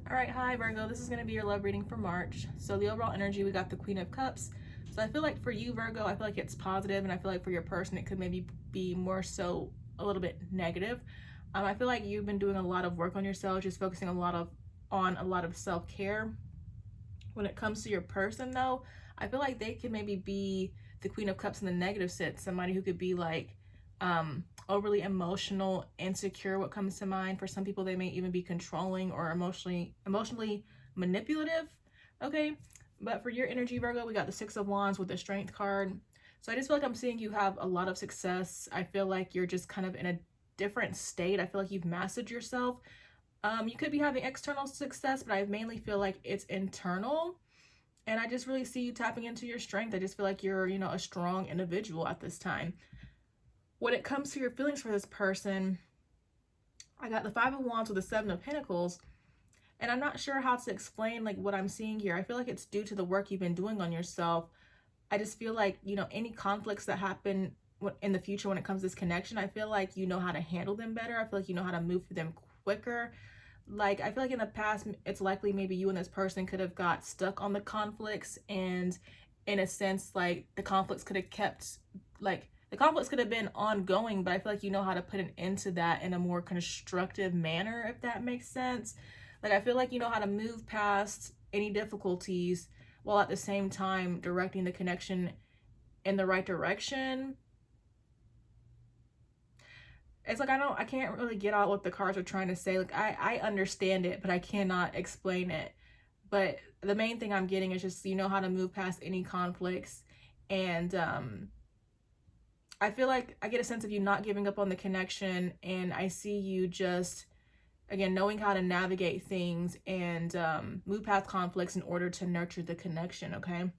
All right, hi Virgo. This is going to be your love reading for March. So the overall energy, we got the Queen of Cups. So I feel like for you, Virgo, I feel like it's positive, and I feel like for your person, it could maybe be more so a little bit negative. I feel like you've been doing a lot of work on yourself, just focusing on a lot of self-care. When it comes to your person, though, I feel like they could maybe be the Queen of Cups in the negative sense. Somebody who could be like overly emotional, insecure. What comes to mind for some people, they may even be controlling or emotionally manipulative. Okay, but for your energy, Virgo, we got the Six of Wands with the Strength card. So I just feel like I'm seeing you have a lot of success. I feel like you're just kind of in a different state. I feel like you've mastered yourself. You could be having external success, but I mainly feel like it's internal. And I just really see you tapping into your strength. I just feel like you're, a strong individual at this time. When it comes to your feelings for this person, I got the Five of Wands with the Seven of Pentacles. And I'm not sure how to explain like what I'm seeing here. I feel like it's due to the work you've been doing on yourself. I just feel like, any conflicts that happen in the future when it comes to this connection, I feel like you know how to handle them better. I feel like you know how to move through them quicker. Like, I feel like in the past, it's likely maybe you and this person could have got stuck on the conflicts, and in a sense, like, the conflicts could have kept, like, the conflicts could have been ongoing, but I feel like you know how to put an end to that in a more constructive manner, if that makes sense. Like, I feel like you know how to move past any difficulties while at the same time directing the connection in the right direction. It's like I can't really get out what the cards are trying to say. Like, I understand it, but I cannot explain it. But the main thing I'm getting is just you know how to move past any conflicts. And I feel like I get a sense of you not giving up on the connection, and I see you just, again, knowing how to navigate things and move past conflicts in order to nurture the connection, okay?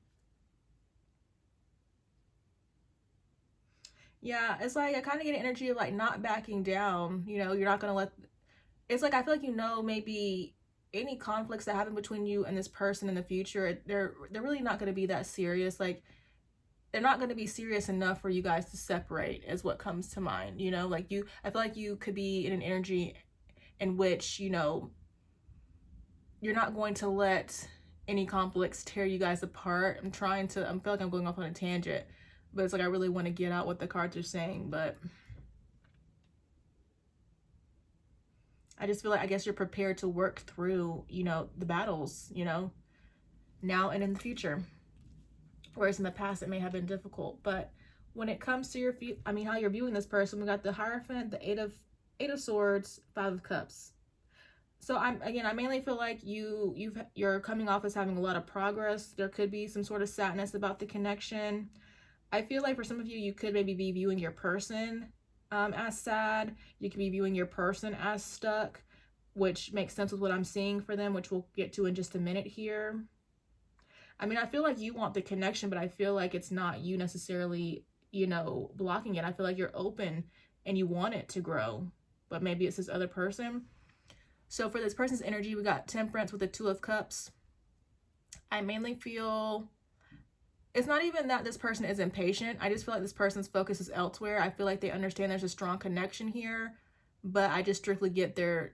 Yeah, it's like I kind of get an energy of like not backing down. You're not going to let, it's like I feel like maybe any conflicts that happen between you and this person in the future, they're really not going to be that serious. Like, they're not going to be serious enough for you guys to separate, is what comes to mind. Like, I feel like you could be in an energy in which, you're not going to let any conflicts tear you guys apart. I feel like I'm going off on a tangent, but it's like I really want to get out what the cards are saying. But I just feel like I guess you're prepared to work through, the battles, now and in the future. Whereas in the past, it may have been difficult. But when it comes to how you're viewing this person, we got the Hierophant, the Eight of Swords, Five of Cups. So I mainly feel like you're coming off as having a lot of progress. There could be some sort of sadness about the connection. I feel like for some of you, you could maybe be viewing your person as sad. You could be viewing your person as stuck, which makes sense with what I'm seeing for them, which we'll get to in just a minute here. I feel like you want the connection, but I feel like it's not you necessarily, blocking it. I feel like you're open and you want it to grow, but maybe it's this other person. So for this person's energy, we got Temperance with the Two of Cups. I mainly feel it's not even that this person is impatient. I just feel like this person's focus is elsewhere. I feel like they understand there's a strong connection here, but I just strictly get their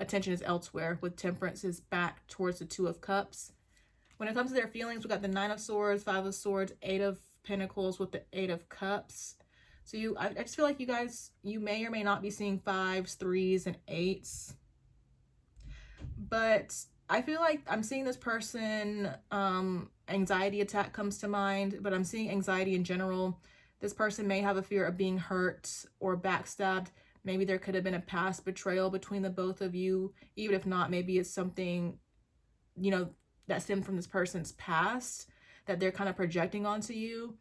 attention is elsewhere, with Temperance's back towards the Two of Cups. When it comes to their feelings, we got the Nine of Swords, Five of Swords, Eight of Pentacles with the Eight of Cups. So I just feel like you may or may not be seeing fives, threes, and eights. But I feel like I'm seeing this person, anxiety attack comes to mind, but I'm seeing anxiety in general. This person may have a fear of being hurt or backstabbed. Maybe there could have been a past betrayal between the both of you. Even if not, maybe it's something, that stemmed from this person's past that they're kind of projecting onto you.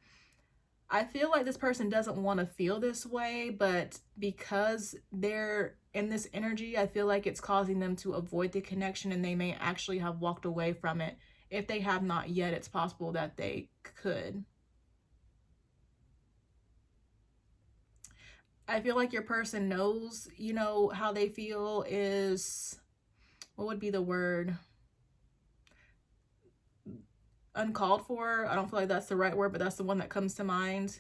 I feel like this person doesn't want to feel this way, but because they're in this energy, I feel like it's causing them to avoid the connection, and they may actually have walked away from it. If they have not yet, it's possible that they could. I feel like your person knows, how they feel is, what would be the word? Uncalled for. I don't feel like that's the right word, but that's the one that comes to mind.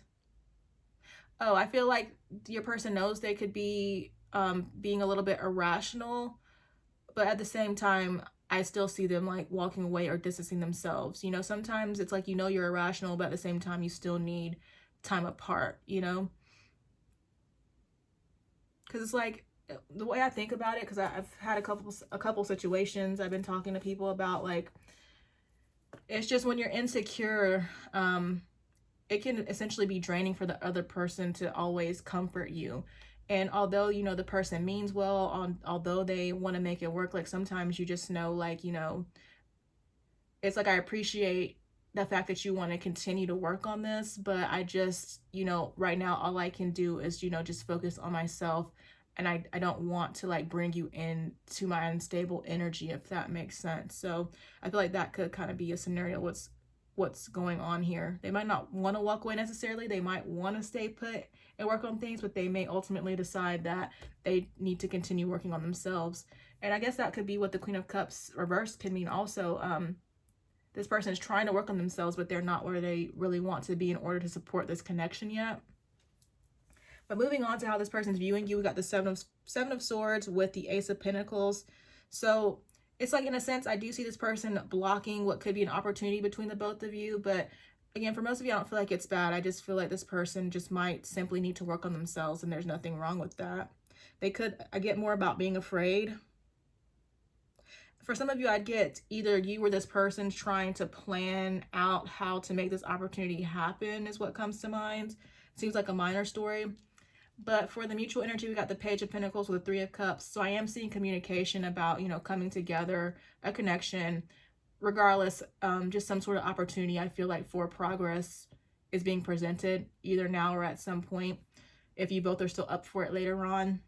Oh, I feel like your person knows they could be being a little bit irrational but at the same time, I still see them like walking away or distancing themselves. You know, sometimes it's like, you know, you're irrational, but at the same time, you still need time apart, you know? Because it's like, the way I think about it, because I've had a couple situations I've been talking to people about, like, it's just when you're insecure, it can essentially be draining for the other person to always comfort you. And although, you know, the person means well, although they want to make it work, like sometimes you just know, like, you know, it's like, I appreciate the fact that you want to continue to work on this, but I just, you know, right now, all I can do is, you know, just focus on myself. And I don't want to like bring you into my unstable energy, if that makes sense. So I feel like that could kind of be a scenario what's going on here. They might not want to walk away necessarily. They might want to stay put and work on things, but they may ultimately decide that they need to continue working on themselves. And I guess that could be what the Queen of Cups reverse can mean also. This person is trying to work on themselves, but they're not where they really want to be in order to support this connection yet. But moving on to how this person's viewing you, we got the Seven of Swords with the Ace of Pentacles. So it's like, in a sense, I do see this person blocking what could be an opportunity between the both of you. But again, for most of you, I don't feel like it's bad. I just feel like this person just might simply need to work on themselves, and there's nothing wrong with that. I get more about being afraid. For some of you, I'd get either you or this person trying to plan out how to make this opportunity happen is what comes to mind. Seems like a minor story. But for the mutual energy, we got the Page of Pentacles with the Three of Cups. So I am seeing communication about, you know, coming together, a connection, regardless, just some sort of opportunity, I feel like, for progress is being presented either now or at some point, if you both are still up for it later on,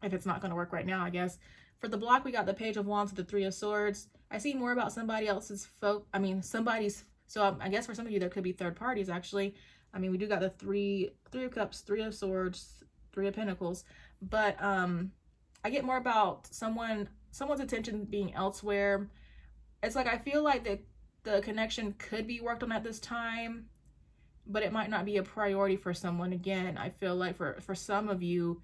if it's not going to work right now, I guess. For the block, we got the Page of Wands with the Three of Swords. I see more about somebody else's so I guess for some of you, there could be third parties, actually. I mean, we do got the three of Cups, Three of Swords, Three of Pentacles, but I get more about someone's attention being elsewhere. It's like, I feel like the connection could be worked on at this time, but it might not be a priority for someone. Again, I feel like for some of you,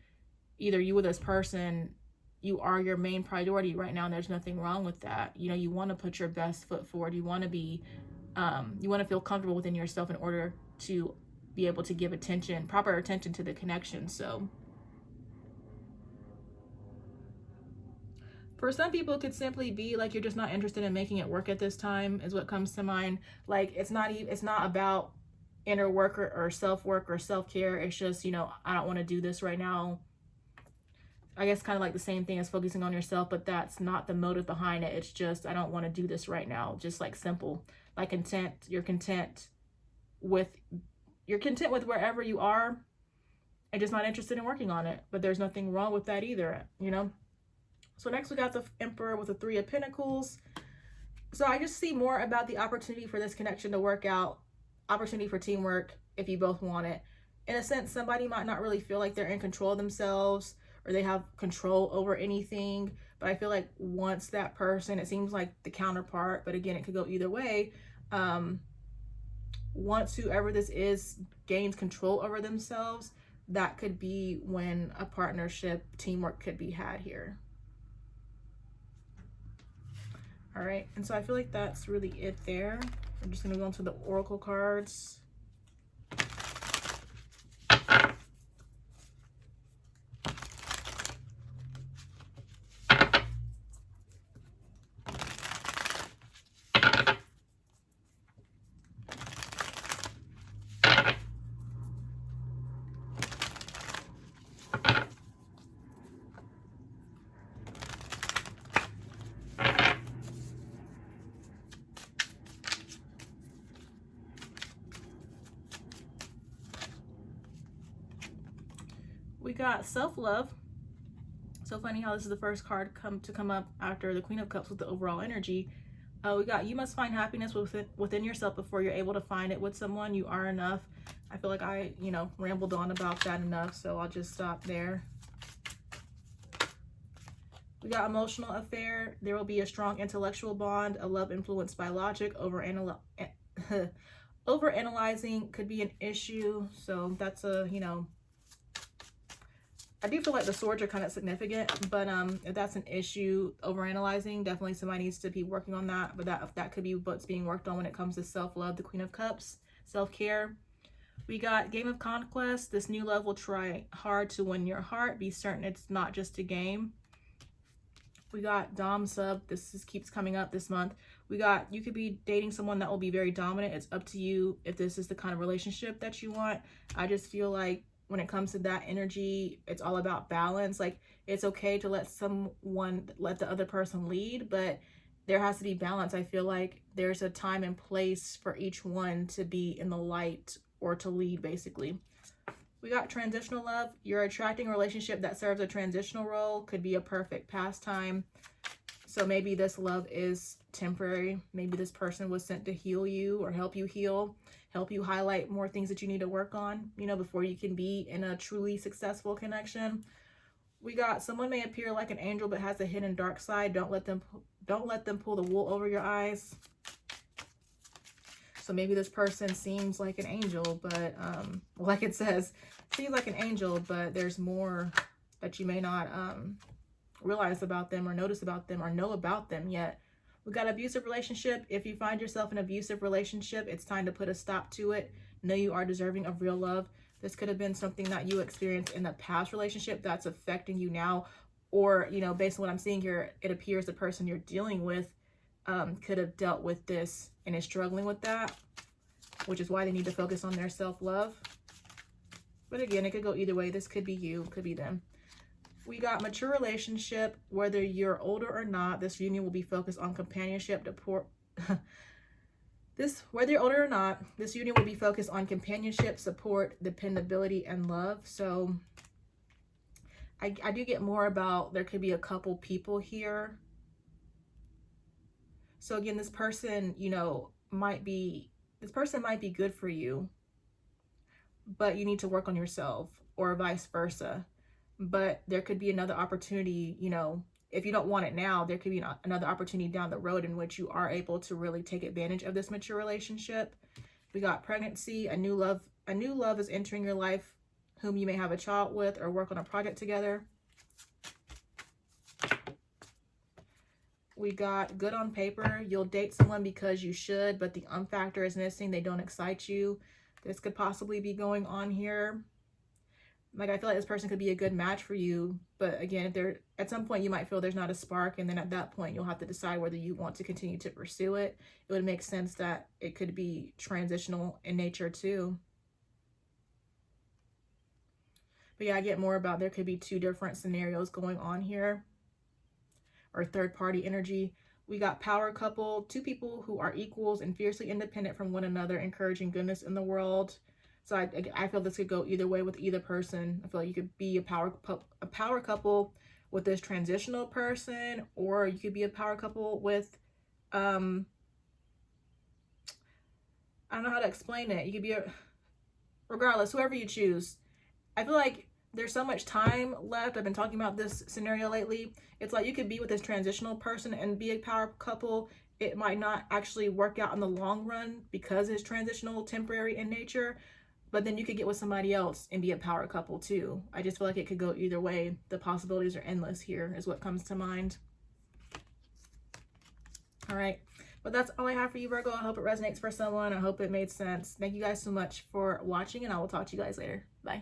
either you or this person, you are your main priority right now, and there's nothing wrong with that. You know, you want to put your best foot forward. You want to be, you want to feel comfortable within yourself in order to be able to give proper attention to the connection. So for some people, it could simply be like, you're just not interested in making it work at this time, is what comes to mind. Like, it's not about inner work or self-work or self-care. It's just, you know, I don't want to do this right now. I guess kind of like the same thing as focusing on yourself, but that's not the motive behind it. It's just, I don't want to do this right now. Just like simple, like you're content with wherever you are and just not interested in working on it. But there's nothing wrong with that either, you know? So next we got the Emperor with the Three of Pentacles. So I just see more about the opportunity for this connection to work out, opportunity for teamwork if you both want it. In a sense, somebody might not really feel like they're in control of themselves or they have control over anything. But I feel like once that person, it seems like the counterpart, but again, it could go either way. Once whoever this is gains control over themselves, that could be when a partnership, teamwork could be had here. All right, and so I feel like that's really it there. I'm just gonna go into the Oracle cards. We got self-love. So funny how this is the first card to come up after the Queen of Cups with the overall energy. We got, you must find happiness within yourself before you're able to find it with someone. You are enough. I feel like I, you know, rambled on about that enough, so I'll just stop there. We got emotional affair. There will be a strong intellectual bond, a love influenced by logic. Overanalyzing could be an issue. So that's a, you know, I do feel like the swords are kind of significant, but if that's an issue, overanalyzing, definitely somebody needs to be working on that. But that could be what's being worked on when it comes to self-love, the Queen of Cups, self-care. We got Game of Conquest. This new love will try hard to win your heart. Be certain it's not just a game. We got Dom Sub. Keeps coming up this month. We got, you could be dating someone that will be very dominant. It's up to you if this is the kind of relationship that you want. I just feel like when it comes to that energy, it's all about balance. Like, it's okay to let the other person lead, but there has to be balance. I feel like there's a time and place for each one to be in the light or to lead, basically. We got transitional love. You're attracting a relationship that serves a transitional role. Could be a perfect pastime. So maybe this love is temporary. Maybe this person was sent to heal you or help you heal, help you highlight more things that you need to work on, you know, before you can be in a truly successful connection. We got someone may appear like an angel but has a hidden dark side. Don't let them pull the wool over your eyes. So maybe this person seems like an angel, but like it says, seems like an angel, but there's more that you may not realize about them or notice about them or know about them yet. We got abusive relationship. If you find yourself in an abusive relationship, it's time to put a stop to it. Know you are deserving of real love. This could have been something that you experienced in the past relationship that's affecting you now. Or, you know, based on what I'm seeing here, it appears the person you're dealing with could have dealt with this and is struggling with that, which is why they need to focus on their self-love. But again, it could go either way. This could be you, could be them. We got mature relationship. Whether you're older or not, this union will be focused on companionship, whether you're older or not, this union will be focused on companionship, support, dependability, and love. So I do get more about there could be a couple people here. So again, this person, you know, might be good for you, but you need to work on yourself, or vice versa. But there could be another opportunity, you know, if you don't want it now, there could be another opportunity down the road in which you are able to really take advantage of this mature relationship. We got pregnancy. A new love is entering your life, whom you may have a child with or work on a project together. We got good on paper. You'll date someone because you should, but the factor is missing. They don't excite you. This could possibly be going on here. Like, I feel like this person could be a good match for you, but again, if at some point you might feel there's not a spark, and then at that point you'll have to decide whether you want to continue to pursue it. It would make sense that it could be transitional in nature too. But yeah, I get more about there could be two different scenarios going on here, or third party energy. We got power couple, two people who are equals and fiercely independent from one another, encouraging goodness in the world. So I feel this could go either way with either person. I feel like you could be a power couple with this transitional person, or you could be a power couple with, I don't know how to explain it. You could be regardless, whoever you choose. I feel like there's so much time left. I've been talking about this scenario lately. It's like you could be with this transitional person and be a power couple. It might not actually work out in the long run because it's transitional, temporary in nature. But then you could get with somebody else and be a power couple too. I just feel like it could go either way. The possibilities are endless here is what comes to mind. All right. But that's all I have for you, Virgo. I hope it resonates for someone. I hope it made sense. Thank you guys so much for watching, and I will talk to you guys later. Bye.